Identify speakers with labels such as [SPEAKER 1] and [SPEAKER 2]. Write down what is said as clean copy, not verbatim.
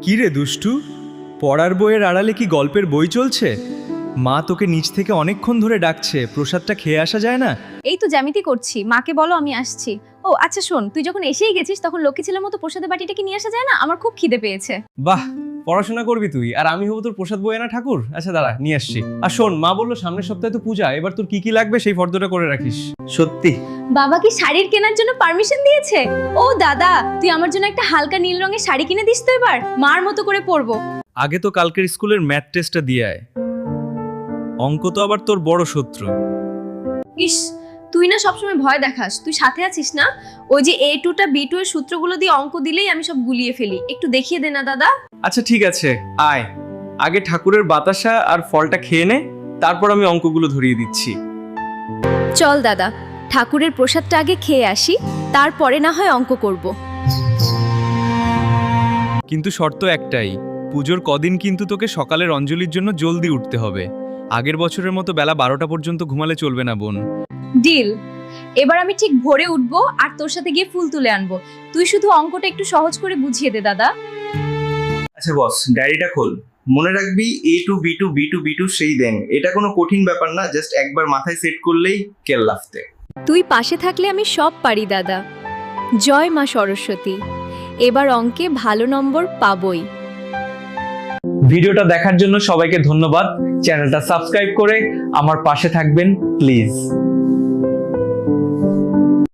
[SPEAKER 1] কি রে দুষ্টু, পড়ার বইয়ের আড়ালে কি গল্পের বই চলছে? মা তোকে নিচ থেকে অনেকক্ষণ ধরে ডাকছে, প্রসাদটা খেয়ে আসা যায় না?
[SPEAKER 2] এই তো জ্যামিতি করছি, মাকে বলো আমি আসছি। ও আচ্ছা শোন, তুই যখন এসেই গেছিস তখন লক্ষ্মী ছেলের মতো প্রসাদের বাটিটা কি নিয়ে আসা যায় না? আমার খুব খিদে পেয়েছে।
[SPEAKER 3] বাহ, পড়াশোনা করবি তুই আর আমি হবো তোর প্রসাদ বই আনা ঠাকুর। আচ্ছা দাঁড়া, নিয়ে আসছি। আর শোন, মা বললো সামনের সপ্তাহে তো পূজা, এবার তোর কি কি লাগবে সেই ফর্দটা করে রাখিস।
[SPEAKER 1] সত্যি?
[SPEAKER 2] বাবা কি শাড়ির কেনার জন্য পারমিশন দিয়েছে? ও দাদা, তুই আমার জন্য একটা হালকা নীল রঙের শাড়ি কিনে দিস তো, এবার মার মতো করে পরবো।
[SPEAKER 1] আগে তো কালকের স্কুলের ম্যাথ টেস্টটা দিয়ে আয়, অঙ্ক তো আবার তোর বড় শত্রু।
[SPEAKER 2] ইস, তুই না সবসময় ভয় দেখাস, তুই সাথে আছিস না? ওই যে A2 টা B2 এর সূত্রগুলো দিয়ে অঙ্ক দিলেই আমি সব গুলিয়ে ফেলি, একটু দেখিয়ে দে না দাদা।
[SPEAKER 3] আচ্ছা ঠিক আছে, আয় আগে ঠাকুরের বাতাসা আর ফলটা খেয়ে নে, তারপর আমি অঙ্কগুলো ধরিয়ে দিচ্ছি।
[SPEAKER 2] চল দাদা, ঠাকুরের প্রসাদটা আগে খেয়ে আসি, তারপরে না হয় অঙ্ক করব।
[SPEAKER 1] কিন্তু শর্ত একটাই, পুজোর কদিন কিন্তু তোকে সকালের অঞ্জলির জন্য জলদি উঠতে হবে। আগের বছরের মতো বেলা 12টা পর্যন্ত ঘুমালে চলবে না বোন।
[SPEAKER 2] ডিল। এবার আমি ঠিক ভোরে উঠবো আর তোর সাথে গিয়ে ফুল তুলে আনবো। তুই শুধু অঙ্কটা একটু সহজ করে বুঝিয়ে দে দাদা।
[SPEAKER 4] আচ্ছা বস, ডায়েরিটা খোল। মনে রাখবি A2 B2 সেই দেন, এটা কোনো কঠিন ব্যাপার না, জাস্ট একবার মাথায় সেট করলেই কেল্লাফতে।
[SPEAKER 2] তুই পাশে থাকলে আমি সব পারি দাদা। জয় মা সরস্বতী, এবার অঙ্কে ভালো নম্বর পাবই।
[SPEAKER 3] ভিডিওটা দেখার জন্য সবাইকে ধন্যবাদ। চ্যানেলটা সাবস্ক্রাইব করে আমার পাশে থাকবেন প্লিজ।